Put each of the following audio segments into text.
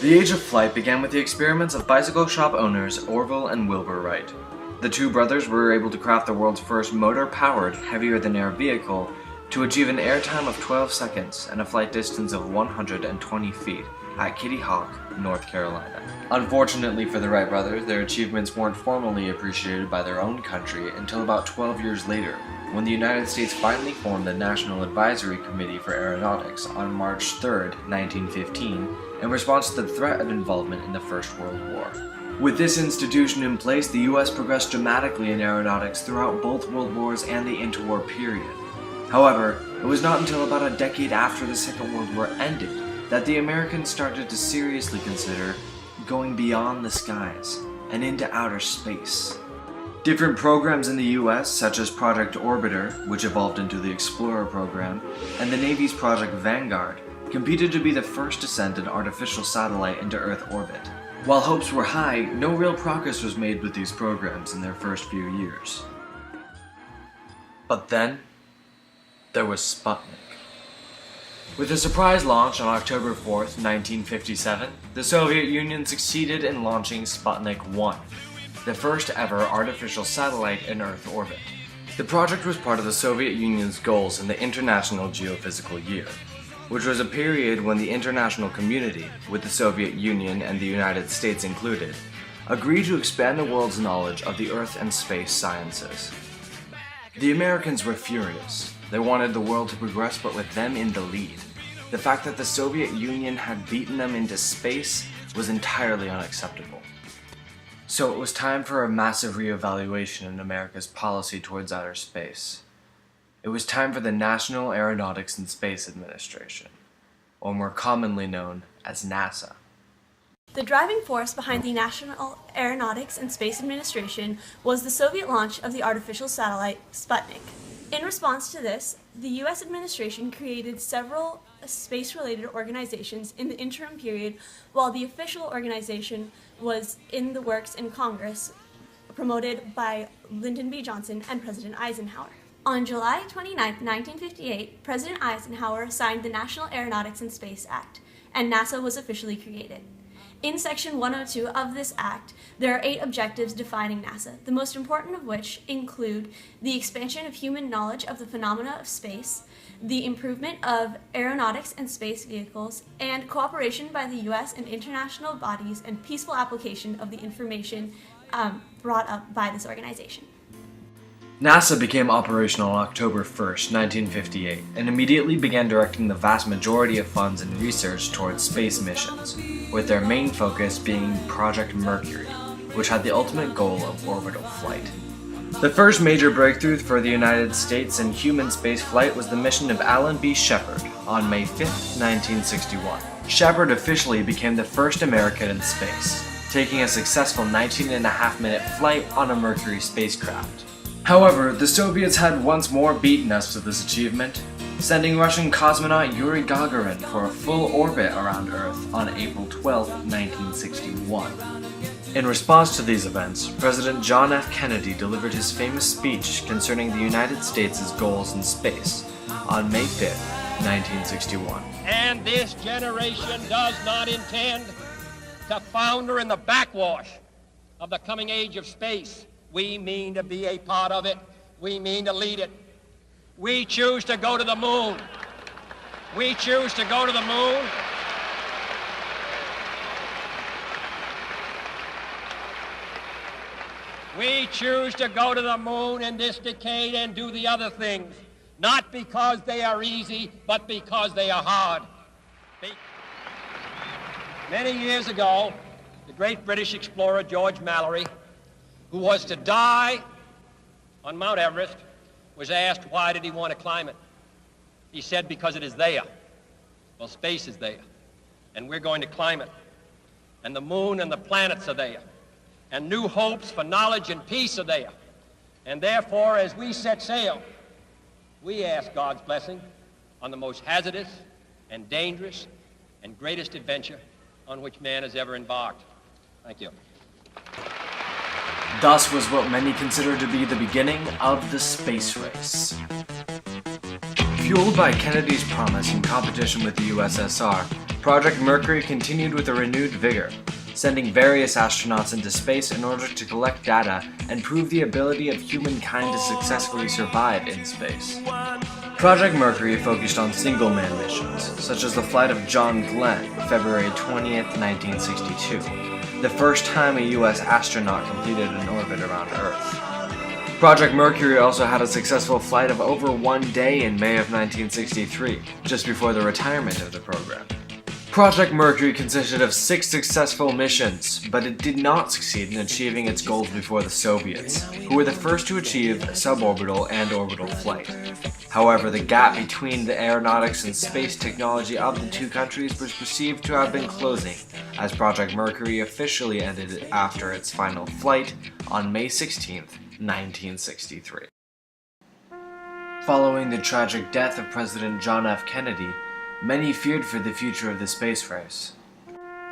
The age of flight began with the experiments of bicycle shop owners Orville and Wilbur Wright. The two brothers were able to craft the world's first motor-powered, heavier-than-air vehicle to achieve an airtime of 12 seconds and a flight distance of 120 feet at Kitty Hawk, North Carolina. Unfortunately for the Wright brothers, their achievements weren't formally appreciated by their own country until about 12 years later, when the United States finally formed the National Advisory Committee for Aeronautics on March 3, 1915, in response to the threat of involvement in the First World War. With this institution in place, the US progressed dramatically in aeronautics throughout both World Wars and the interwar period. However, it was not until about a decade after the Second World War ended that the Americans started to seriously consider going beyond the skies and into outer space. Different programs in the US, such as Project Orbiter, which evolved into the Explorer program, and the Navy's Project Vanguard, competed to be the first to send an artificial satellite into Earth orbit. While hopes were high, no real progress was made with these programs in their first few years. But then, there was Sputnik. With a surprise launch on October 4th, 1957, the Soviet Union succeeded in launching Sputnik 1, the first ever artificial satellite in Earth orbit. The project was part of the Soviet Union's goals in the International Geophysical Year, which was a period when the international community, with the Soviet Union and the United States included, agreed to expand the world's knowledge of the Earth and space sciences. The Americans were furious. They wanted the world to progress, but with them in the lead. The fact that the Soviet Union had beaten them into space was entirely unacceptable. So it was time for a massive reevaluation in America's policy towards outer space. It was time for the National Aeronautics and Space Administration, or more commonly known as NASA. The driving force behind the National Aeronautics and Space Administration was the Soviet launch of the artificial satellite Sputnik. In response to this, the U.S. administration created several space-related organizations in the interim period, while the official organization was in the works in Congress, promoted by Lyndon B. Johnson and President Eisenhower. On July 29, 1958, President Eisenhower signed the National Aeronautics and Space Act, and NASA was officially created. In Section 102 of this Act, there are 8 objectives defining NASA, the most important of which include the expansion of human knowledge of the phenomena of space, the improvement of aeronautics and space vehicles, and cooperation by the U.S. and international bodies and peaceful application of the information brought up by this organization. NASA became operational on October 1st, 1958, and immediately began directing the vast majority of funds and research towards space missions, with their main focus being Project Mercury, which had the ultimate goal of orbital flight. The first major breakthrough for the United States in human space flight was the mission of Alan B. Shepard on May 5, 1961. Shepard officially became the first American in space, taking a successful 19.5-minute flight on a Mercury spacecraft. However, the Soviets had once more beaten us to this achievement, sending Russian cosmonaut Yuri Gagarin for a full orbit around Earth on April 12, 1961. In response to these events, President John F. Kennedy delivered his famous speech concerning the United States' goals in space on May 5, 1961. And this generation does not intend to founder in the backwash of the coming age of space. We mean to be a part of it. We mean to lead it. We choose to go to the moon. We choose to go to the moon. We choose to go to the moon in this decade and do the other things, not because they are easy, but because they are hard. Many years ago, the great British explorer George Mallory, who was to die on Mount Everest, was asked why did he want to climb it. He said, because it is there. Well, space is there, and we're going to climb it. And the moon and the planets are there, and new hopes for knowledge and peace are there. And therefore, as we set sail, we ask God's blessing on the most hazardous and dangerous and greatest adventure on which man has ever embarked. Thank you. Thus was what many consider to be the beginning of the space race. Fueled by Kennedy's promise in competition with the USSR, Project Mercury continued with a renewed vigor, sending various astronauts into space in order to collect data and prove the ability of humankind to successfully survive in space. Project Mercury focused on single-man missions, such as the flight of John Glenn, February 20th, 1962, the first time a US astronaut completed an orbit around Earth. Project Mercury also had a successful flight of over 1 day in May of 1963, just before the retirement of the program. Project Mercury consisted of 6 successful missions, but it did not succeed in achieving its goals before the Soviets, who were the first to achieve suborbital and orbital flight. However, the gap between the aeronautics and space technology of the two countries was perceived to have been closing, as Project Mercury officially ended after its final flight on May 16, 1963. Following the tragic death of President John F. Kennedy, many feared for the future of the space race.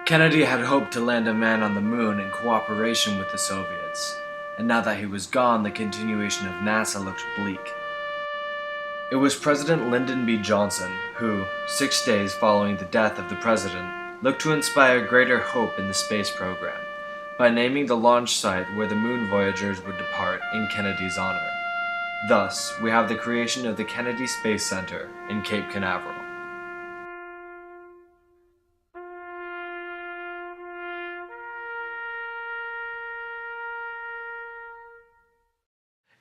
Kennedy had hoped to land a man on the moon in cooperation with the Soviets, and now that he was gone, the continuation of NASA looked bleak. It was President Lyndon B. Johnson who, 6 days following the death of the president, looked to inspire greater hope in the space program by naming the launch site where the moon voyagers would depart in Kennedy's honor. Thus, we have the creation of the Kennedy Space Center in Cape Canaveral.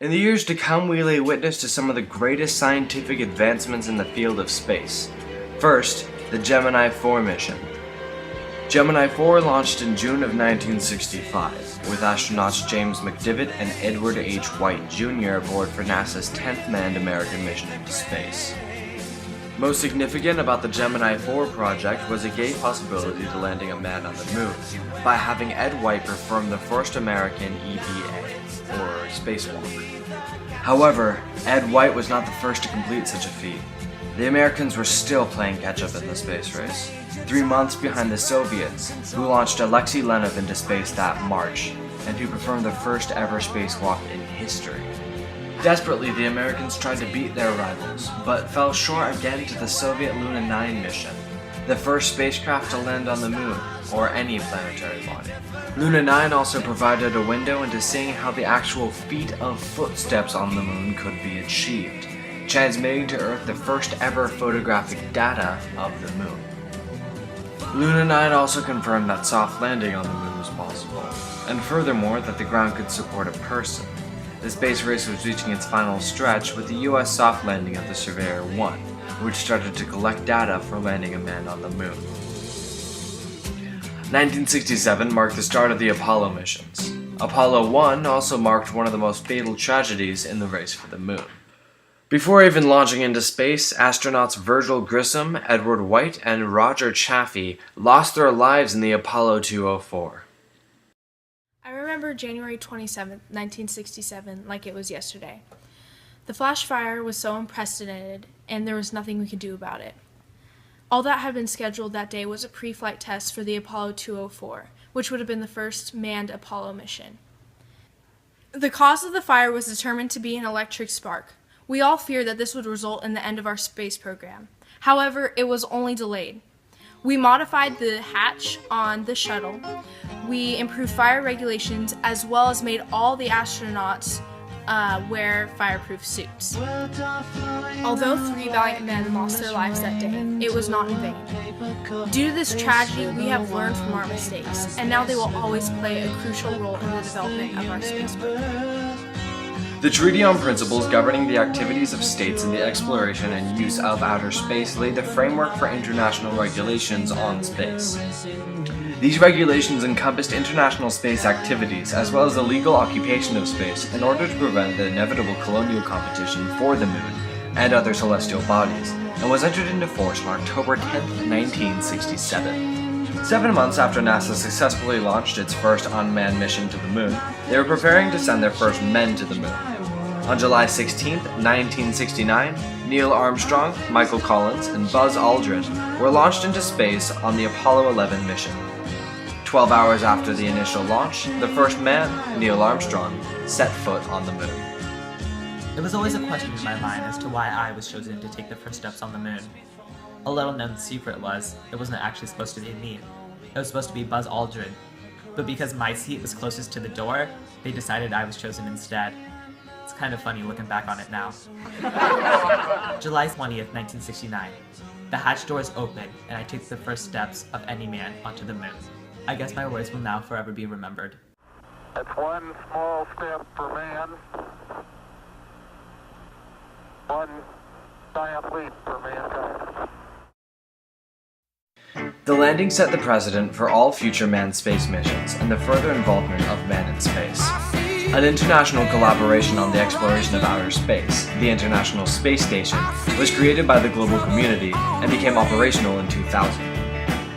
In the years to come, we lay witness to some of the greatest scientific advancements in the field of space. First, the Gemini 4 mission. Gemini 4 launched in June of 1965, with astronauts James McDivitt and Edward H. White Jr. aboard for NASA's 10th manned American mission into space. Most significant about the Gemini 4 project was it gave possibility to landing a man on the moon by having Ed White perform the first American EVA, or spacewalk. However, Ed White was not the first to complete such a feat. The Americans were still playing catch-up in the space race, 3 months behind the Soviets, who launched Alexei Leonov into space that March, and who performed the first ever spacewalk in history. Desperately, the Americans tried to beat their rivals, but fell short again to the Soviet Luna 9 mission, the first spacecraft to land on the moon, or any planetary body. Luna 9 also provided a window into seeing how the actual feet of footsteps on the moon could be achieved, transmitting to Earth the first ever photographic data of the moon. Luna 9 also confirmed that soft landing on the moon was possible, and furthermore that the ground could support a person. The space race was reaching its final stretch with the US soft landing of the Surveyor 1, which started to collect data for landing a man on the moon. 1967 marked the start of the Apollo missions. Apollo 1 also marked one of the most fatal tragedies in the race for the moon. Before even launching into space, astronauts Virgil Grissom, Edward White, and Roger Chaffee lost their lives in the Apollo 204. I remember January 27, 1967, like it was yesterday. The flash fire was so unprecedented, and there was nothing we could do about it. All that had been scheduled that day was a pre-flight test for the Apollo 204, which would have been the first manned Apollo mission. The cause of the fire was determined to be an electric spark. We all feared that this would result in the end of our space program. However, it was only delayed. We modified the hatch on the shuttle. We improved fire regulations as well as made all the astronauts wear fireproof suits. Although 3 valiant men lost their lives that day, it was not in vain. Due to this tragedy, we have learned from our mistakes, and now they will always play a crucial role in the development of our space program. The Treaty on Principles governing the activities of states in the exploration and use of outer space laid the framework for international regulations on space. These regulations encompassed international space activities as well as the legal occupation of space in order to prevent the inevitable colonial competition for the moon and other celestial bodies, and was entered into force on October 10, 1967. 7 months after NASA successfully launched its first unmanned mission to the moon, they were preparing to send their first men to the moon. On July 16, 1969, Neil Armstrong, Michael Collins, and Buzz Aldrin were launched into space on the Apollo 11 mission. 12 hours after the initial launch, the first man, Neil Armstrong, set foot on the moon. There was always a question in my mind as to why I was chosen to take the first steps on the moon. A little known secret was, it wasn't actually supposed to be me. It was supposed to be Buzz Aldrin. But because my seat was closest to the door, they decided I was chosen instead. It's kind of funny looking back on it now. July 20th, 1969. The hatch doors opened, and I took the first steps of any man onto the moon. I guess my words will now forever be remembered. It's one small step for man, one giant leap for mankind. The landing set the precedent for all future manned space missions and the further involvement of men in space. An international collaboration on the exploration of outer space, the International Space Station, was created by the global community and became operational in 2000.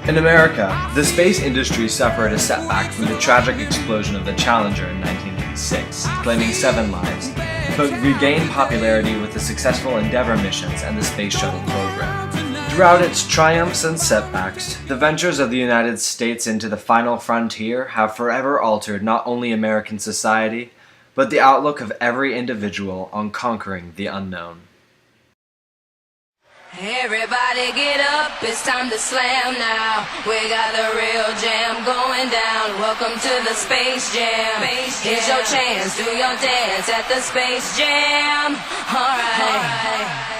In America, the space industry suffered a setback from the tragic explosion of the Challenger in 1986, claiming 7 lives, but regained popularity with the successful Endeavour missions and the Space Shuttle program. Throughout its triumphs and setbacks, the ventures of the United States into the final frontier have forever altered not only American society, but the outlook of every individual on conquering the unknown. Everybody get up, it's time to slam now. We got the real jam going down. Welcome to the Space Jam. Here's your chance, do your dance at the Space Jam. Alright.